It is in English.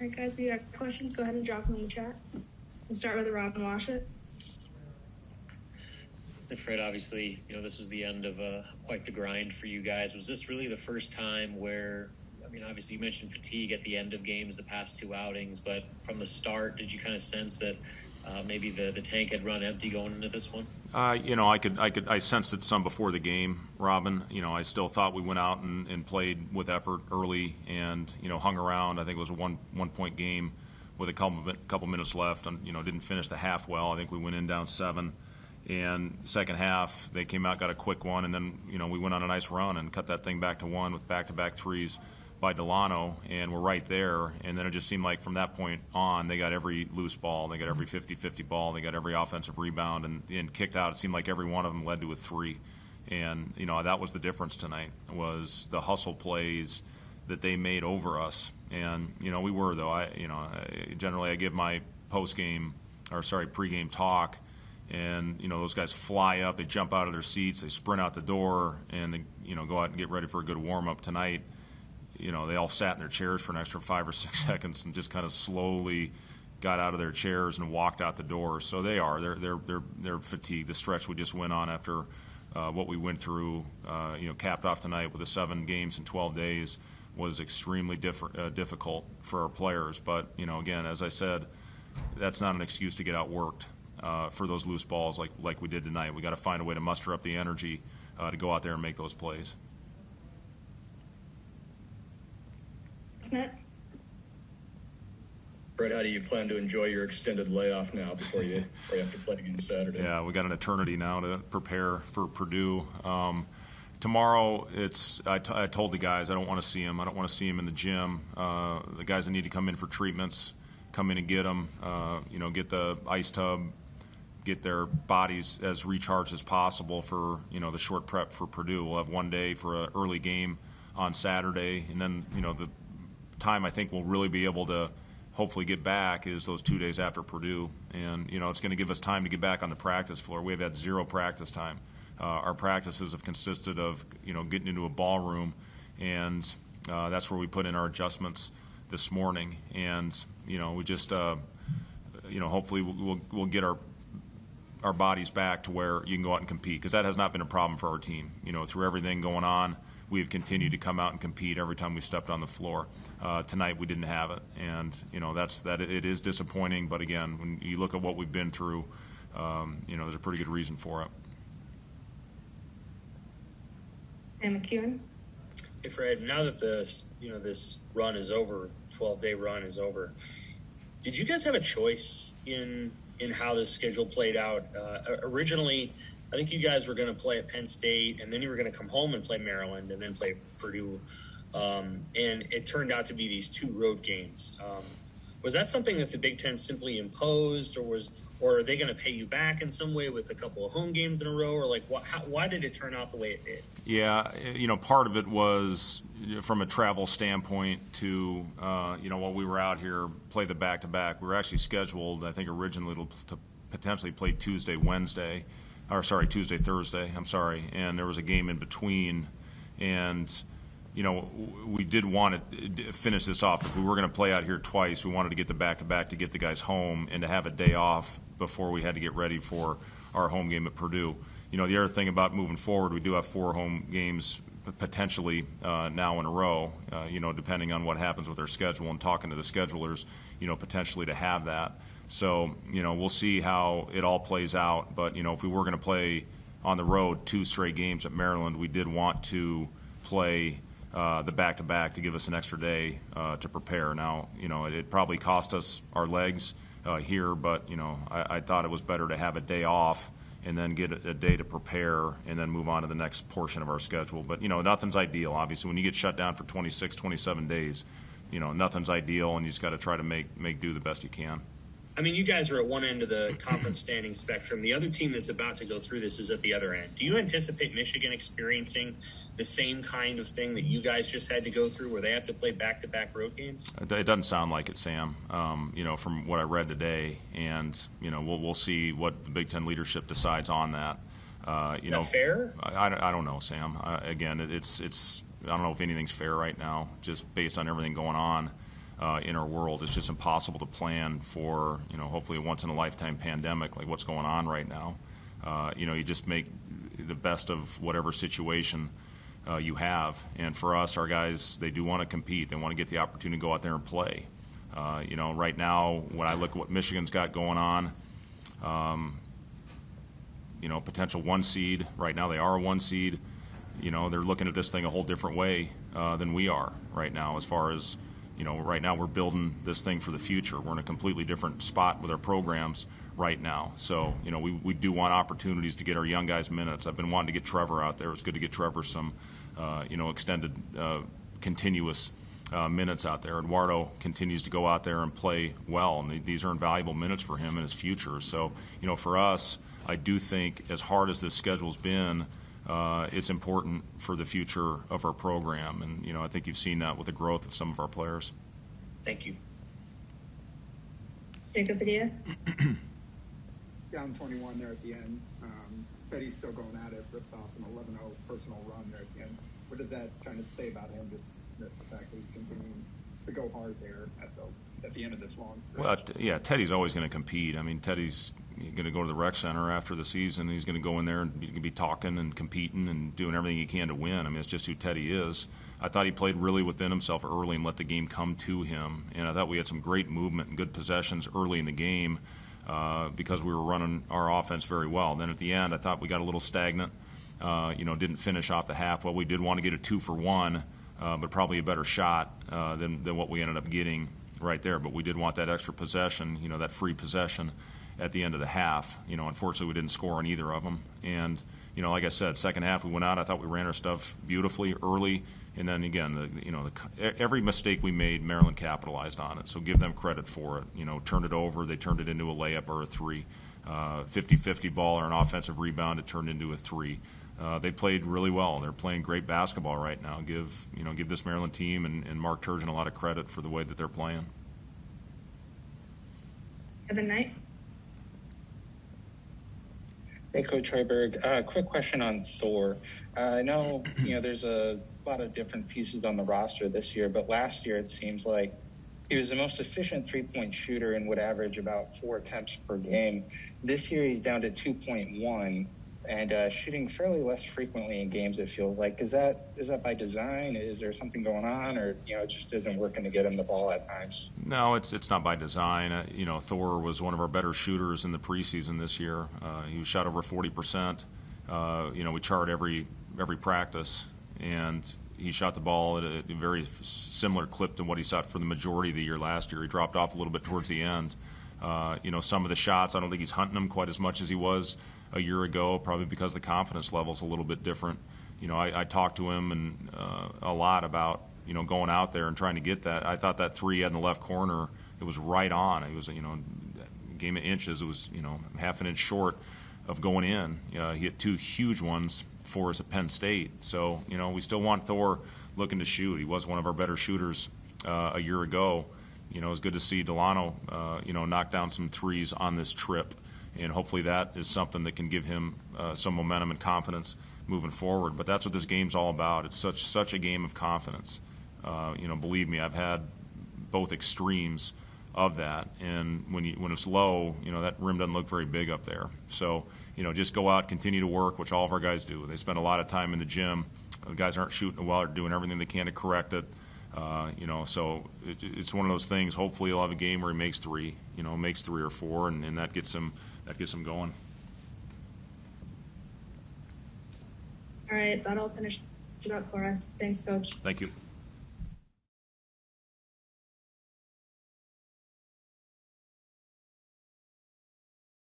All right, guys, if you got questions, go ahead and drop them in the chat. We'll start with Rob and Washit. Fred, obviously, this was the end of quite the grind for you guys. Was this really the first time where, obviously you mentioned fatigue at the end of games the past two outings, but from the start, did you kind of sense that maybe the tank had run empty going into this one? I sensed it some before the game, Robin. I still thought we went out and played with effort early and, hung around. I think it was a one-point game with a couple minutes left and, didn't finish the half well. I think we went in down 7. And second half, they came out, got a quick one, and then, we went on a nice run and cut that thing back to 1 with back-to-back threes by Delano, and we're right there. And then it just seemed like from that point on, they got every loose ball, they got every 50-50 ball, they got every offensive rebound, and kicked out. It seemed like every one of them led to a 3. And, that was the difference tonight, was the hustle plays that they made over us. And, we were, though. Generally I give my pregame talk, and, those guys fly up, they jump out of their seats, they sprint out the door, and they, go out and get ready for a good warm-up tonight. They all sat in their chairs for an extra 5 or 6 seconds and just kind of slowly got out of their chairs and walked out the door. So they're fatigued. The stretch we just went on after what we went through, capped off tonight with the 7 games in 12 days was extremely difficult for our players. But, again, as I said, that's not an excuse to get outworked for those loose balls like we did tonight. We got to find a way to muster up the energy to go out there and make those plays. Brett, how do you plan to enjoy your extended layoff now before you have to play again Saturday? Yeah, we got an eternity now to prepare for Purdue. Tomorrow, I told the guys I don't want to see them. I don't want to see them in the gym. The guys that need to come in for treatments, come in and get them. Get the ice tub, get their bodies as recharged as possible for the short prep for Purdue. We'll have one day for an early game on Saturday, and then the time I think we'll really be able to hopefully get back is those 2 days after Purdue. And, it's going to give us time to get back on the practice floor. We've had 0 practice time. Our practices have consisted of, getting into a ballroom, and that's where we put in our adjustments this morning. And, we just, hopefully we'll get our bodies back to where you can go out and compete, because that has not been a problem for our team. Through everything going on, we have continued to come out and compete every time we stepped on the floor. Tonight we didn't have it, and it is disappointing. But again, when you look at what we've been through, there's a pretty good reason for it. Sam McEwen. Hey Fred, now that this run is over, 12-day run is over, did you guys have a choice in how this schedule played out? Originally, I think you guys were going to play at Penn State, and then you were going to come home and play Maryland, and then play Purdue. And it turned out to be these 2 road games. Was that something that the Big Ten simply imposed, or are they going to pay you back in some way with a couple of home games in a row, or why did it turn out the way it did? Yeah, part of it was from a travel standpoint to while we were out here, play the back-to-back. We were actually scheduled, I think, originally to potentially play Tuesday, Thursday, and there was a game in between, and we did want to finish this off. If we were going to play out here twice, we wanted to get the back-to-back to get the guys home and to have a day off before we had to get ready for our home game at Purdue. The other thing about moving forward, we do have 4 home games potentially now in a row, depending on what happens with our schedule, and talking to the schedulers, potentially to have that. So, we'll see how it all plays out. But, if we were going to play on the road 2 straight games at Maryland, we did want to play the back-to-back to give us an extra day to prepare. Now, it probably cost us our legs here, but, I thought it was better to have a day off and then get a day to prepare and then move on to the next portion of our schedule. But, nothing's ideal. Obviously, when you get shut down for 26, 27 days, nothing's ideal, and you just got to try to make do the best you can. I mean, you guys are at one end of the conference standing spectrum. The other team that's about to go through this is at the other end. Do you anticipate Michigan experiencing the same kind of thing that you guys just had to go through, where they have to play back-to-back road games? It doesn't sound like it, Sam, from what I read today. And, we'll see what the Big Ten leadership decides on that. Is that fair? I don't know, Sam. Again, it's I don't know if anything's fair right now, just based on everything going on. in our world. It's just impossible to plan for, hopefully a once-in-a-lifetime pandemic like what's going on right now. You just make the best of whatever situation you have. And for us, our guys, they do want to compete. They want to get the opportunity to go out there and play. Right now, when I look at what Michigan's got going on, potential 1 seed. Right now, they are a 1 seed. They're looking at this thing a whole different way than we are right now. As far as right now we're building this thing for the future. We're in a completely different spot with our programs right now. So we do want opportunities to get our young guys minutes. I've been wanting to get Trevor out there. It's good to get Trevor some extended continuous minutes out there. Eduardo continues to go out there and play well, and these are invaluable minutes for him in his future. So for us, I do think as hard as this schedule's been, it's important for the future of our program. And, I think you've seen that with the growth of some of our players. Thank you. Jacob Padilla. Down 21 there at the end. Teddy's still going at it, rips off an 11-0 personal run there at the end. What does that kind of say about him, just the fact that he's continuing to go hard there at the end of this long stretch? Well, Teddy's always going to compete. I mean, Teddy's going to go to the rec center after the season. He's going to go in there and be talking and competing and doing everything he can to win. I mean, it's just who Teddy is. I thought he played really within himself early and let the game come to him. And I thought we had some great movement and good possessions early in the game because we were running our offense very well. And then at the end, I thought we got a little stagnant. Didn't finish off the half. Well, we did want to get a 2-for-1, but probably a better shot than what we ended up getting right there. But we did want that extra possession, that free possession at the end of the half. Unfortunately, we didn't score on either of them. And, like I said, second half we went out. I thought we ran our stuff beautifully early. And then, again, every mistake we made, Maryland capitalized on it. So give them credit for it. Turned it over. They turned it into a layup or a 3. 50-50 ball or an offensive rebound, it turned into a 3. They played really well. They're playing great basketball right now. Give this Maryland team and Mark Turgeon a lot of credit for the way that they're playing. Kevin Knight. Hey, Coach Hoiberg. Quick question on Thor. I know, there's a lot of different pieces on the roster this year, but last year it seems like he was the most efficient three-point shooter and would average about 4 attempts per game. This year he's down to 2.1 and shooting fairly less frequently in games, it feels like. Is that by design? Is there something going on, or it just isn't working to get him the ball at times? No, it's not by design. Thor was one of our better shooters in the preseason this year. He shot over 40%. We chart every practice, and he shot the ball at a very similar clip to what he shot for the majority of the year last year. He dropped off a little bit towards the end. Some of the shots, I don't think he's hunting them quite as much as he was a year ago, probably because the confidence level's a little bit different. I talked to him and a lot about, going out there and trying to get that. I thought that 3 in the left corner, it was right on. It was, game of inches. It was, half an inch short of going in. He hit 2 huge ones for us at Penn State. So, we still want Thor looking to shoot. He was one of our better shooters a year ago. It's good to see Delano, knock down some threes on this trip. And hopefully that is something that can give him some momentum and confidence moving forward. But that's what this game's all about. It's such a game of confidence. Believe me, I've had both extremes of that. And when it's low, that rim doesn't look very big up there. So, just go out, continue to work, which all of our guys do. They spend a lot of time in the gym. The guys aren't shooting well. They're doing everything they can to correct it. So it's one of those things. Hopefully he'll have a game where he makes 3, makes 3 or 4, and that gets him going. All right, that'll finish it up for us. Thanks, Coach. Thank you.